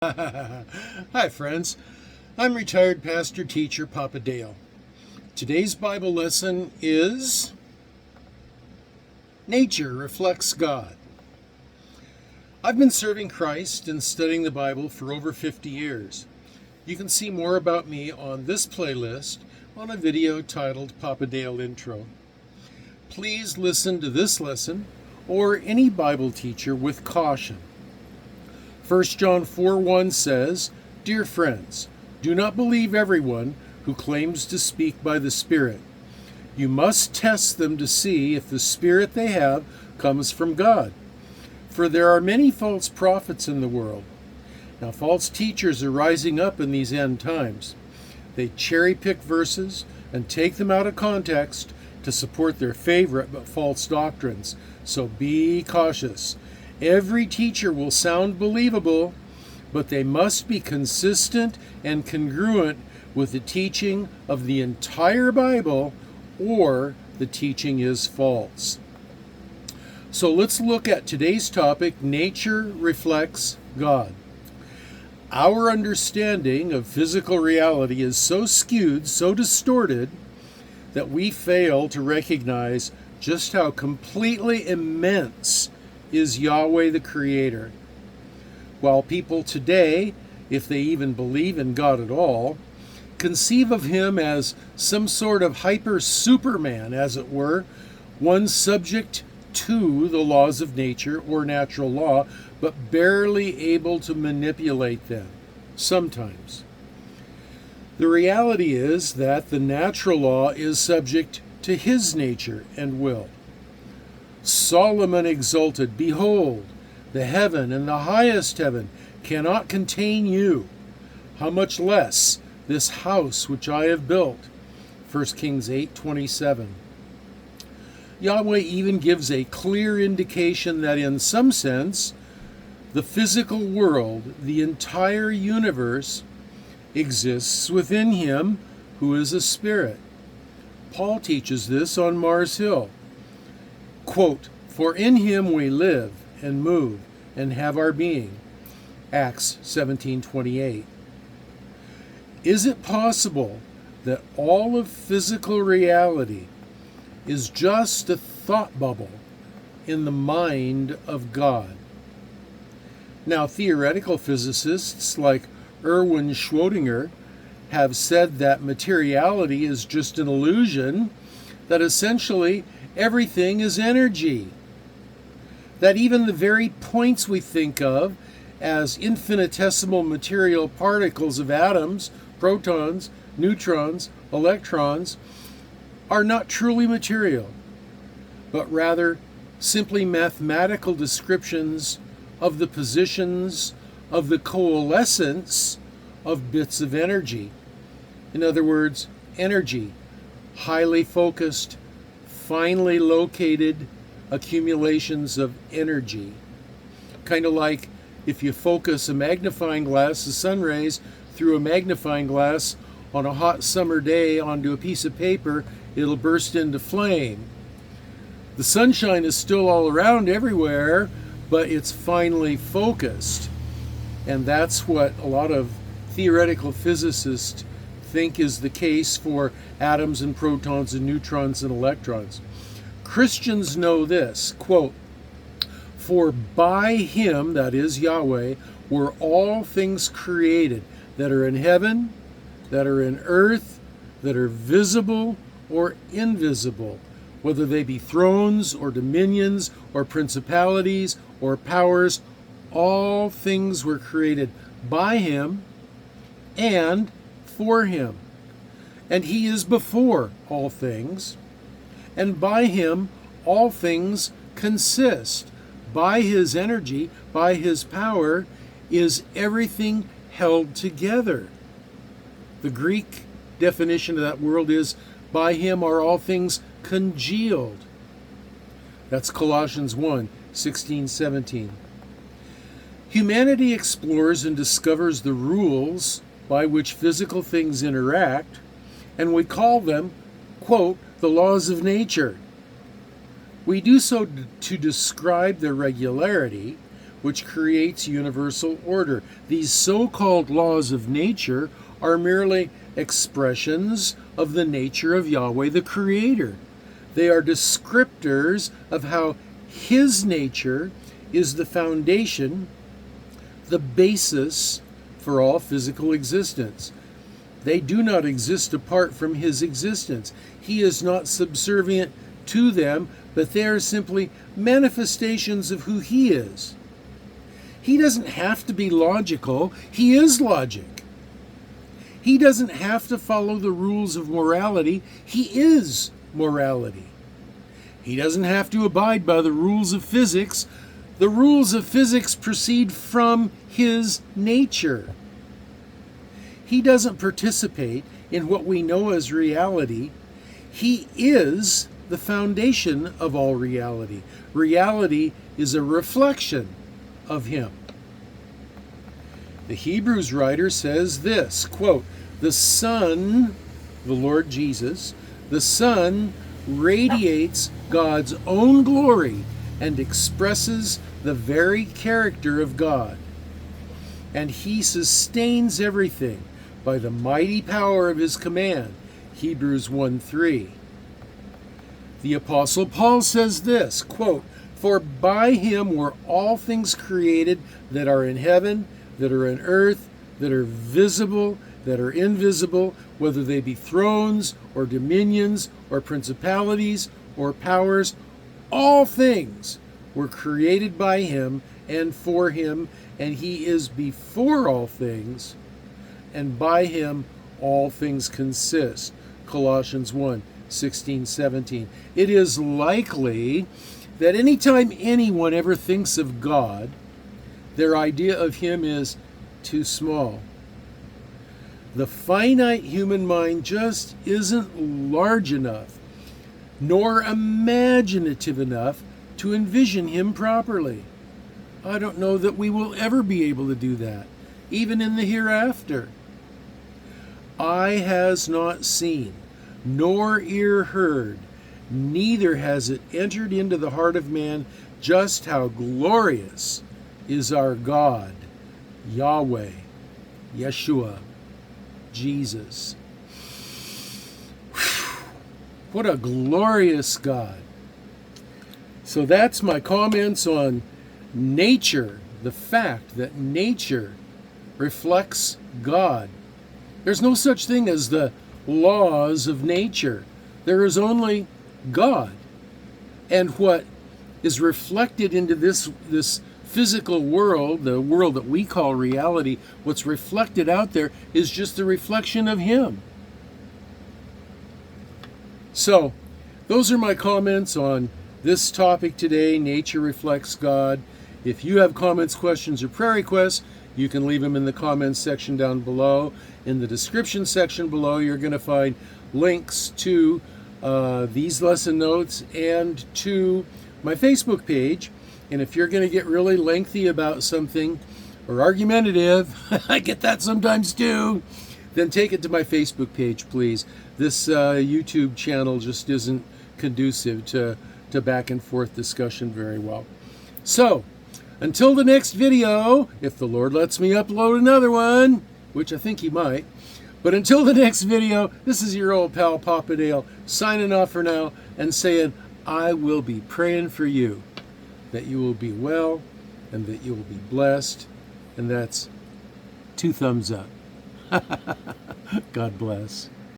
Hi, friends. I'm retired pastor teacher Papa Dale. Today's Bible lesson is Nature Reflects God. I've been serving Christ and studying the Bible for over 50 years. You can see more about me on this playlist on a video titled Papa Dale Intro. Please listen to this lesson or any Bible teacher with caution. 1 John 4:1 says, "Dear friends, do not believe everyone who claims to speak by the Spirit. You must test them to see if the Spirit they have comes from God. For there are many false prophets in the world." Now, false teachers are rising up in these end times. They cherry-pick verses and take them out of context to support their favorite but false doctrines. So be cautious. Every teacher will sound believable, but they must be consistent and congruent with the teaching of the entire Bible, or the teaching is false. So let's look at today's topic, Nature Reflects God. Our understanding of physical reality is so skewed, so distorted, that we fail to recognize just how completely immense is Yahweh the Creator. While people today, if they even believe in God at all, conceive of Him as some sort of hyper-superman, as it were, one subject to the laws of nature or natural law, but barely able to manipulate them, sometimes. The reality is that the natural law is subject to His nature and will. Solomon exulted, "Behold, the heaven and the highest heaven cannot contain you. How much less this house which I have built?" 1 Kings 8:27. Yahweh even gives a clear indication that in some sense, the physical world, the entire universe, exists within Him who is a spirit. Paul teaches this on Mars Hill. Quote, "For in Him we live and move and have our being." Acts 17:28. Is it possible that all of physical reality is just a thought bubble in the mind of God? Now, theoretical physicists like Erwin Schrödinger have said that materiality is just an illusion, that essentially everything is energy, that even the very points we think of as infinitesimal material particles of atoms, protons, neutrons, electrons, are not truly material, but rather simply mathematical descriptions of the positions of the coalescence of bits of energy. In other words, energy, highly focused, finely located accumulations of energy. Kind of like if you focus a magnifying glass, the sun rays, through a magnifying glass on a hot summer day onto a piece of paper, it'll burst into flame. The sunshine is still all around everywhere, but it's finely focused. And that's what a lot of theoretical physicists think is the case for atoms and protons and neutrons and electrons. Christians know this, quote, "For by Him," that is Yahweh, "were all things created that are in heaven, that are in earth, that are visible or invisible, whether they be thrones or dominions or principalities or powers. All things were created by Him and for Him. And He is before all things. And by Him all things consist." By His energy, by His power, is everything held together. The Greek definition of that word is, "By Him are all things congealed." That's Colossians 1:16-17. Humanity explores and discovers the rules by which physical things interact, and we call them, quote, "the laws of nature." We do so to describe their regularity, which creates universal order. These so-called laws of nature are merely expressions of the nature of Yahweh the Creator. They are descriptors of how His nature is the foundation, the basis for all physical existence. They do not exist apart from His existence. He is not subservient to them, but they are simply manifestations of who He is. He doesn't have to be logical. He is logic. He doesn't have to follow the rules of morality. He is morality. He doesn't have to abide by the rules of physics. The rules of physics proceed from His nature. He doesn't participate in what we know as reality. He is the foundation of all reality. Reality is a reflection of Him. The Hebrews writer says this, quote, "The Son," the Lord Jesus, "the Son radiates God's own glory and expresses the very character of God. And He sustains everything by the mighty power of His command." Hebrews 1:3. The Apostle Paul says this, quote, "For by Him were all things created that are in heaven, that are in earth, that are visible, that are invisible, whether they be thrones or dominions or principalities or powers. All things were created by Him and for Him, and He is before all things, and by Him all things consist." Colossians 1:16-17. It is likely that anytime anyone ever thinks of God, their idea of Him is too small. The finite human mind just isn't large enough, nor imaginative enough to envision Him properly. I don't know that we will ever be able to do that, even in the hereafter. Eye has not seen, nor ear heard, neither has it entered into the heart of man just how glorious is our God, Yahweh, Yeshua, Jesus. What a glorious God. So that's my comments on nature, the fact that nature reflects God. There's no such thing as the laws of nature. There is only God. And what is reflected into this physical world, the world that we call reality, what's reflected out there is just the reflection of Him. So, those are my comments on this topic today, Nature Reflects God. If you have comments, questions, or prayer requests, you can leave them in the comments section down below. In the description section below, you're going to find links to these lesson notes and to my Facebook page. And if you're going to get really lengthy about something or argumentative, I get that sometimes too, then take it to my Facebook page, please. This YouTube channel just isn't conducive to back and forth discussion very well. So, until the next video, if the Lord lets me upload another one, which I think He might, but until the next video, this is your old pal Papa Dale signing off for now and saying, I will be praying for you, that you will be well and that you will be blessed. And that's 2 thumbs up. God bless.